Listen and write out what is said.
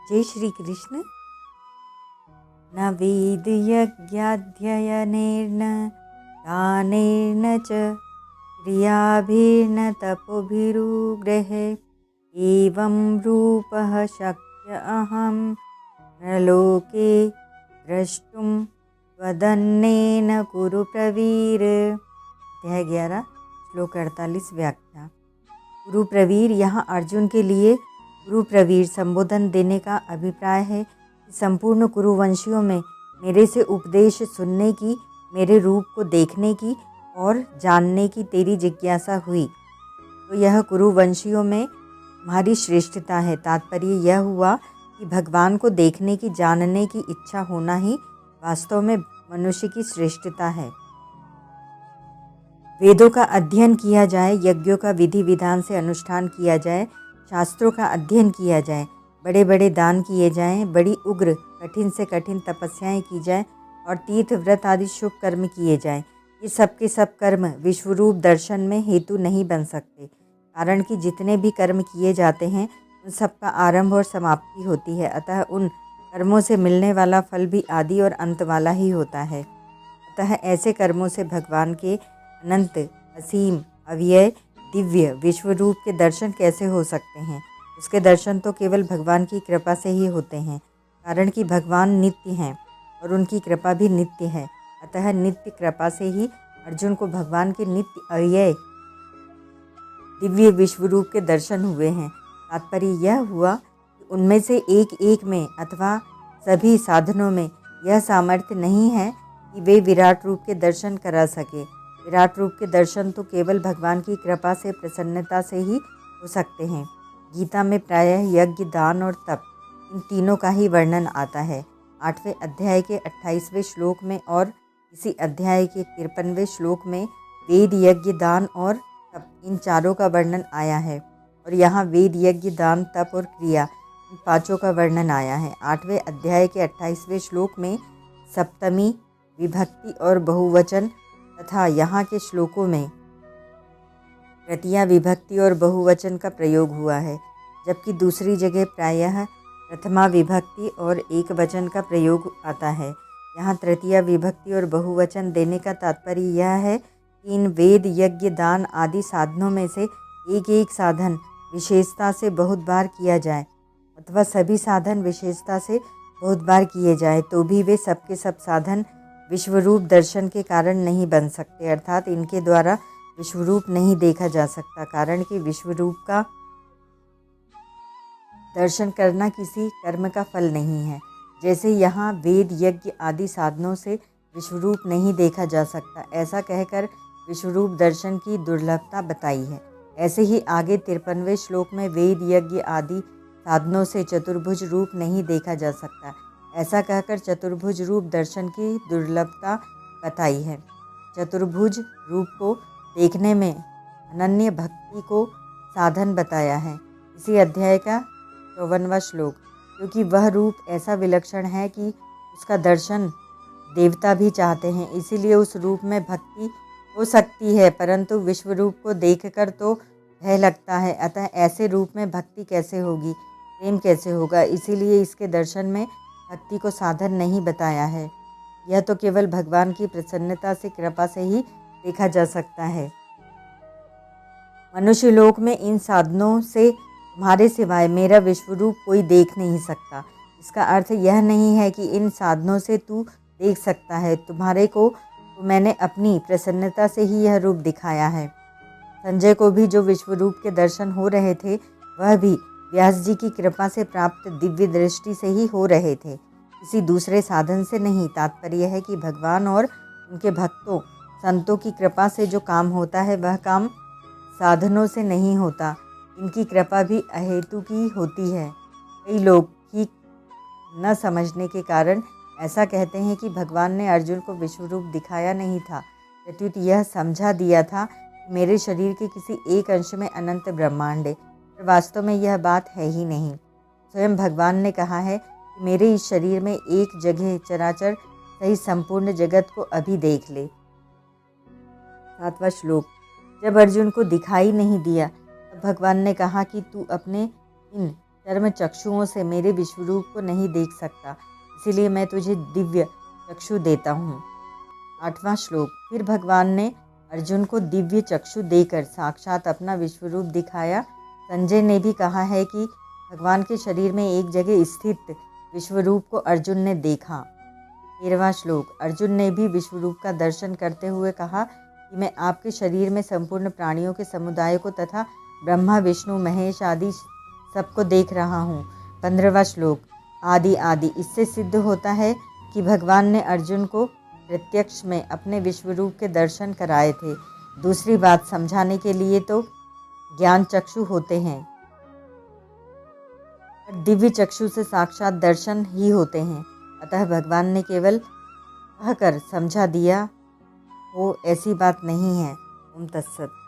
जय श्री कृष्ण। न वेदयज्ञाध्ययनेन दानेन च क्रियाभिर्न तपोभिरुग्रहे एवं रूपः शक्य अहं न लोके द्रष्टुं त्वदन्येन कुरु प्रवीर। अध्याय 11 श्लोक 48 व्याख्या। गुरु प्रवीर यहाँ अर्जुन के लिए गुरु प्रवीर संबोधन देने का अभिप्राय है कि संपूर्ण कुरुवंशियों में मेरे से उपदेश सुनने की, मेरे रूप को देखने की और जानने की तेरी जिज्ञासा हुई, तो यह कुरुवंशियों में तुम्हारी श्रेष्ठता है। तात्पर्य यह हुआ कि भगवान को देखने की, जानने की इच्छा होना ही वास्तव में मनुष्य की श्रेष्ठता है। वेदों का अध्ययन किया जाए, यज्ञों का विधि विधान से अनुष्ठान किया जाए, शास्त्रों का अध्ययन किया जाए, बड़े बड़े दान किए जाएं, बड़ी उग्र कठिन से कठिन तपस्याएं की जाएं और तीर्थ व्रत आदि शुभ कर्म किए जाएं। ये सब के सब कर्म विश्वरूप दर्शन में हेतु नहीं बन सकते, कारण कि जितने भी कर्म किए जाते हैं उन सब का आरंभ और समाप्ति होती है। अतः उन कर्मों से मिलने वाला फल भी आदि और अंत वाला ही होता है। अतः ऐसे कर्मों से भगवान के अनंत, असीम, अव्यय, दिव्य विश्वरूप के दर्शन कैसे हो सकते हैं? उसके दर्शन तो केवल भगवान की कृपा से ही होते हैं, कारण कि भगवान नित्य हैं और उनकी कृपा भी नित्य है। अतः नित्य कृपा से ही अर्जुन को भगवान के नित्य अव्यय दिव्य विश्वरूप के दर्शन हुए हैं। तात्पर्य यह हुआ कि उनमें से एक एक में अथवा सभी साधनों में यह सामर्थ्य नहीं है कि वे विराट रूप के दर्शन करा सके। विराट रूप के दर्शन तो केवल भगवान की कृपा से, प्रसन्नता से ही हो सकते हैं। गीता में प्रायः यज्ञ, दान और तप, इन तीनों का ही वर्णन आता है। 8वें अध्याय के 28वें श्लोक में और इसी अध्याय के 53वें श्लोक में वेद, यज्ञ, दान और तप, इन चारों का वर्णन आया है। और यहाँ वेद, यज्ञ, दान, तप और क्रिया, इन पांचों का वर्णन आया है। 8वें अध्याय के 28वें श्लोक में सप्तमी विभक्ति और बहुवचन तथा यहाँ के श्लोकों में तृतीया विभक्ति और बहुवचन का प्रयोग हुआ है, जबकि दूसरी जगह प्रायः प्रथमा विभक्ति और एक वचन का प्रयोग आता है। यहाँ तृतीया विभक्ति और बहुवचन देने का तात्पर्य यह है कि इन वेद, यज्ञ, दान आदि साधनों में से एक एक साधन विशेषता से बहुत बार किया जाए अथवा सभी साधन विशेषता से बहुत बार किए जाए तो भी वे सबके सब साधन विश्वरूप दर्शन के कारण नहीं बन सकते, अर्थात इनके द्वारा विश्वरूप नहीं देखा जा सकता, कारण कि विश्वरूप का दर्शन करना किसी कर्म का फल नहीं है। जैसे यहाँ वेद, यज्ञ आदि साधनों से विश्वरूप नहीं देखा जा सकता, ऐसा कहकर विश्वरूप दर्शन की दुर्लभता बताई है। ऐसे ही आगे 53वें श्लोक में वेद, यज्ञ आदि साधनों से चतुर्भुज रूप नहीं देखा जा सकता, ऐसा कहकर चतुर्भुज रूप दर्शन की दुर्लभता बताई है। चतुर्भुज रूप को देखने में अनन्य भक्ति को साधन बताया है। इसी अध्याय का 54वां श्लोक, क्योंकि वह रूप ऐसा विलक्षण है कि उसका दर्शन देवता भी चाहते हैं, इसीलिए उस रूप में भक्ति हो सकती है, परंतु विश्व रूप को देखकर तो भय लगता है। अतः ऐसे रूप में भक्ति कैसे होगी, प्रेम कैसे होगा? इसीलिए इसके दर्शन में भक्ति को साधन नहीं बताया है। यह तो केवल भगवान की प्रसन्नता से, कृपा से ही देखा जा सकता है। मनुष्य लोक में इन साधनों से तुम्हारे सिवाय मेरा विश्वरूप कोई देख नहीं सकता। इसका अर्थ यह नहीं है कि इन साधनों से तू देख सकता है, तुम्हारे को तो मैंने अपनी प्रसन्नता से ही यह रूप दिखाया है। संजय को भी जो विश्वरूप के दर्शन हो रहे थे वह भी व्यास जी की कृपा से प्राप्त दिव्य दृष्टि से ही हो रहे थे, किसी दूसरे साधन से नहीं। तात्पर्य है कि भगवान और उनके भक्तों, संतों की कृपा से जो काम होता है वह काम साधनों से नहीं होता, इनकी कृपा भी अहेतु की होती है। कई लोग ठीक न समझने के कारण ऐसा कहते हैं कि भगवान ने अर्जुन को विश्वरूप दिखाया नहीं था, प्रत्युत यह समझा दिया था कि मेरे शरीर के किसी एक अंश में अनंत ब्रह्मांड है, पर वास्तव में यह बात है ही नहीं। स्वयं भगवान ने कहा है कि मेरे इस शरीर में एक जगह चराचर सही संपूर्ण जगत को अभी देख ले। 7वां श्लोक, जब अर्जुन को दिखाई नहीं दिया तब भगवान ने कहा कि तू अपने इन कर्म चक्षुओं से मेरे विश्वरूप को नहीं देख सकता, इसीलिए मैं तुझे दिव्य चक्षु देता हूँ। 8वां श्लोक। फिर भगवान ने अर्जुन को दिव्य चक्षु देकर साक्षात अपना विश्वरूप दिखाया। संजय ने भी कहा है कि भगवान के शरीर में एक जगह स्थित विश्वरूप को अर्जुन ने देखा। 13वां श्लोक। अर्जुन ने भी विश्वरूप का दर्शन करते हुए कहा कि मैं आपके शरीर में संपूर्ण प्राणियों के समुदाय को तथा ब्रह्मा विष्णु महेश आदि सबको देख रहा हूँ। 15वां श्लोक। आदि आदि इससे सिद्ध होता है कि भगवान ने अर्जुन को प्रत्यक्ष में अपने विश्वरूप के दर्शन कराए थे। दूसरी बात समझाने के लिए तो ज्ञान चक्षु होते हैं, पर दिव्य चक्षु से साक्षात दर्शन ही होते हैं। अतः भगवान ने केवल कहकर समझा दिया हो ऐसी बात नहीं है। ओम तत्सत।